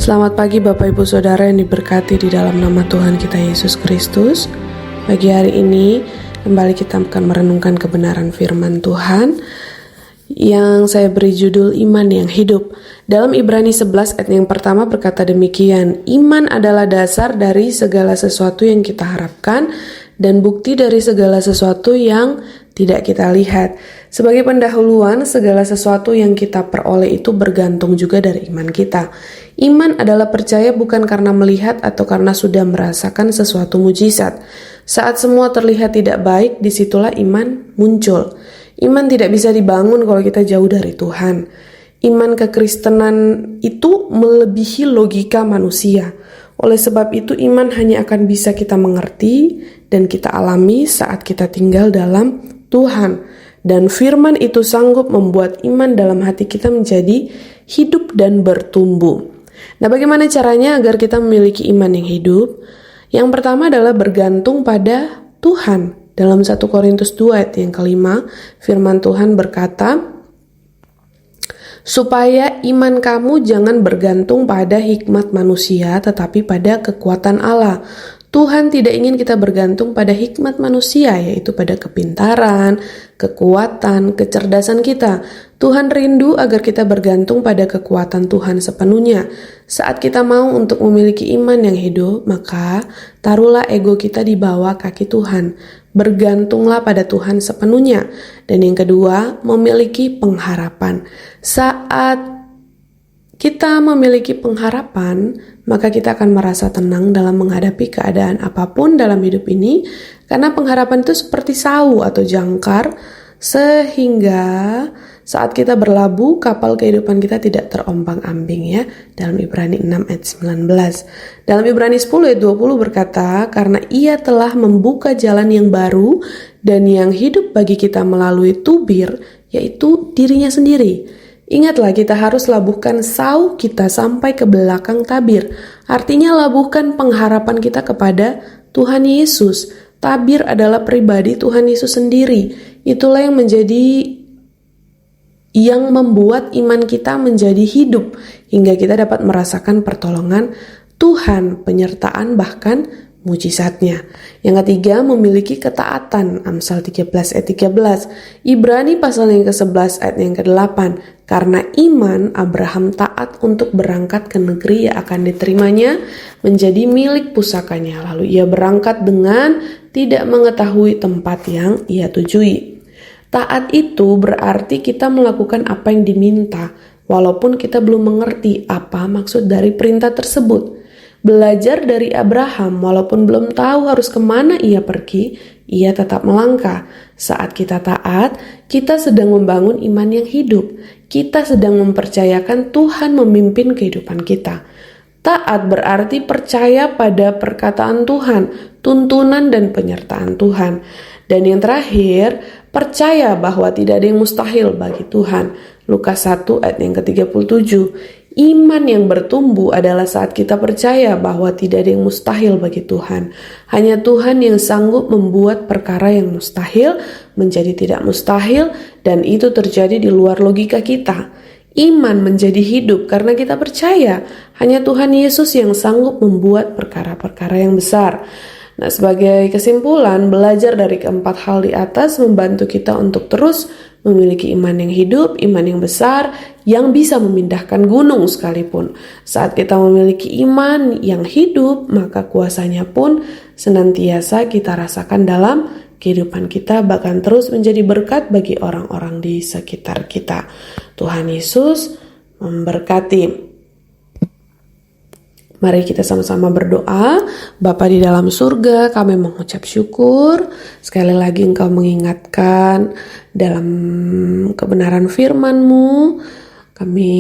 Selamat pagi Bapak Ibu Saudara yang diberkati di dalam nama Tuhan kita Yesus Kristus. Pagi hari ini kembali kita akan merenungkan kebenaran firman Tuhan yang saya beri judul Iman yang Hidup. Dalam Ibrani 11 ayat yang pertama berkata demikian, iman adalah dasar dari segala sesuatu yang kita harapkan dan bukti dari segala sesuatu yang tidak kita lihat. Sebagai pendahuluan, segala sesuatu yang kita peroleh itu bergantung juga dari iman kita. Iman adalah percaya bukan karena melihat atau karena sudah merasakan sesuatu mujizat. Saat semua terlihat tidak baik, disitulah iman muncul. Iman tidak bisa dibangun kalau kita jauh dari Tuhan. Iman kekristenan itu melebihi logika manusia. Oleh sebab itu iman hanya akan bisa kita mengerti dan kita alami saat kita tinggal dalam Tuhan. Dan firman itu sanggup membuat iman dalam hati kita menjadi hidup dan bertumbuh. Nah, bagaimana caranya agar kita memiliki iman yang hidup? Yang pertama adalah bergantung pada Tuhan. Dalam 1 Korintus 2 ayat yang kelima, firman Tuhan berkata, supaya iman kamu jangan bergantung pada hikmat manusia, tetapi pada kekuatan Allah. Tuhan tidak ingin kita bergantung pada hikmat manusia, yaitu pada kepintaran, kekuatan, kecerdasan kita. Tuhan rindu agar kita bergantung pada kekuatan Tuhan sepenuhnya. Saat kita mau untuk memiliki iman yang hidup, maka taruhlah ego kita di bawah kaki Tuhan. Bergantunglah pada Tuhan sepenuhnya. Dan yang kedua, memiliki pengharapan. Saat kita memiliki pengharapan, maka kita akan merasa tenang dalam menghadapi keadaan apapun dalam hidup ini, karena pengharapan itu seperti sau atau jangkar, sehingga saat kita berlabuh, kapal kehidupan kita tidak terombang-ambing ya. Dalam Ibrani 6 ayat 19. Dalam Ibrani 10 ayat 20 berkata, karena ia telah membuka jalan yang baru dan yang hidup bagi kita melalui tubir, yaitu dirinya sendiri. Ingatlah, kita harus labuhkan sau kita sampai ke belakang tabir. Artinya labuhkan pengharapan kita kepada Tuhan Yesus. Tabir adalah pribadi Tuhan Yesus sendiri. Itulah yang membuat iman kita menjadi hidup, hingga kita dapat merasakan pertolongan Tuhan, penyertaan bahkan mujizatnya. Yang ketiga, memiliki ketaatan. Amsal 13 ayat 13. Ibrani pasal yang ke-11 ayat yang ke-8. Karena iman, Abraham taat untuk berangkat ke negeri yang akan diterimanya menjadi milik pusakanya. Lalu ia berangkat dengan tidak mengetahui tempat yang ia tujui. Taat itu berarti kita melakukan apa yang diminta, walaupun kita belum mengerti apa maksud dari perintah tersebut. Belajar dari Abraham, walaupun belum tahu harus kemana ia pergi, ia tetap melangkah. Saat kita taat, kita sedang membangun iman yang hidup. Kita sedang mempercayakan Tuhan memimpin kehidupan kita. Taat berarti percaya pada perkataan Tuhan, tuntunan dan penyertaan Tuhan. Dan yang terakhir, percaya bahwa tidak ada yang mustahil bagi Tuhan. Lukas 1 ayat yang ke-37. Iman yang bertumbuh adalah saat kita percaya bahwa tidak ada yang mustahil bagi Tuhan. Hanya Tuhan yang sanggup membuat perkara yang mustahil menjadi tidak mustahil, dan itu terjadi di luar logika kita. Iman menjadi hidup karena kita percaya hanya Tuhan Yesus yang sanggup membuat perkara-perkara yang besar. Nah, sebagai kesimpulan, belajar dari keempat hal di atas membantu kita untuk terus memiliki iman yang hidup, iman yang besar, yang bisa memindahkan gunung sekalipun. Saat kita memiliki iman yang hidup, maka kuasanya pun senantiasa kita rasakan dalam kehidupan kita, bahkan terus menjadi berkat bagi orang-orang di sekitar kita. Tuhan Yesus memberkati. Mari kita sama-sama berdoa. Bapa di dalam surga, kami mengucap syukur. Sekali lagi Engkau mengingatkan dalam kebenaran firman-Mu. Kami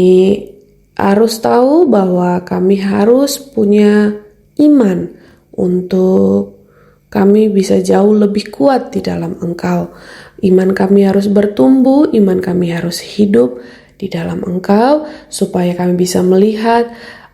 harus tahu bahwa kami harus punya iman untuk kami bisa jauh lebih kuat di dalam Engkau. Iman kami harus bertumbuh, iman kami harus hidup di dalam Engkau, supaya kami bisa melihat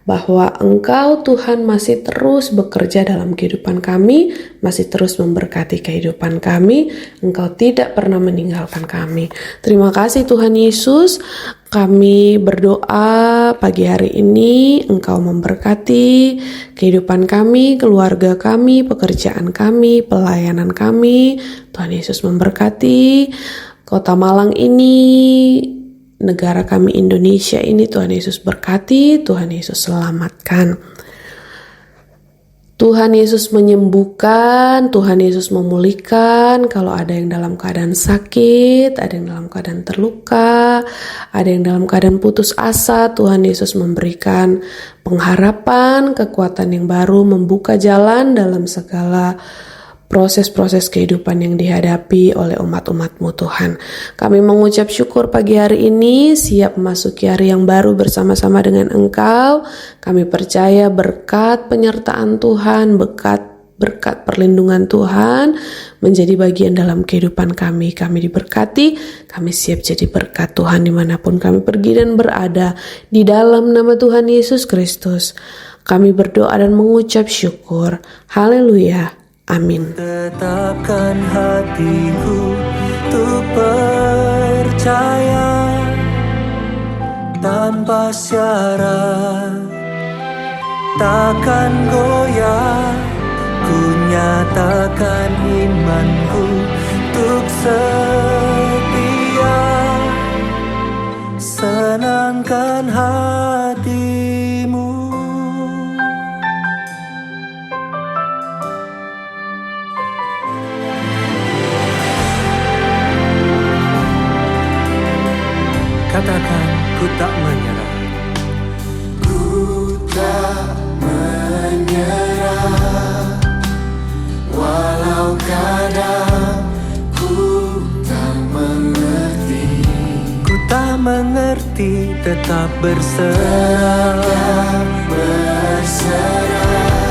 bahwa Engkau Tuhan masih terus bekerja dalam kehidupan kami, masih terus memberkati kehidupan kami. Engkau tidak pernah meninggalkan kami. Terima kasih Tuhan Yesus. Kami berdoa pagi hari ini Engkau memberkati kehidupan kami, keluarga kami, pekerjaan kami, pelayanan kami. Tuhan Yesus memberkati Kota Malang ini, negara kami Indonesia ini. Tuhan Yesus berkati, Tuhan Yesus selamatkan. Tuhan Yesus menyembuhkan, Tuhan Yesus memulihkan. Kalau ada yang dalam keadaan sakit, ada yang dalam keadaan terluka, ada yang dalam keadaan putus asa, Tuhan Yesus memberikan pengharapan, kekuatan yang baru, membuka jalan dalam segala proses-proses kehidupan yang dihadapi oleh umat-umat-Mu Tuhan. Kami mengucap syukur pagi hari ini, siap memasuki hari yang baru bersama-sama dengan Engkau. Kami percaya berkat penyertaan Tuhan, berkat perlindungan Tuhan menjadi bagian dalam kehidupan kami. Kami diberkati, kami siap jadi berkat Tuhan dimanapun kami pergi dan berada. Di dalam nama Tuhan Yesus Kristus, kami berdoa dan mengucap syukur. Haleluya. Amin. Tetapkan hatiku untuk percaya tanpa syarat, takkan goyah. Ku nyatakan imanku untuk setia, senangkan hatimu. Katakan, ku tak menyerah. Ku tak menyerah, walau kadang ku tak mengerti. Ku tak mengerti, tetap berserah. Berserah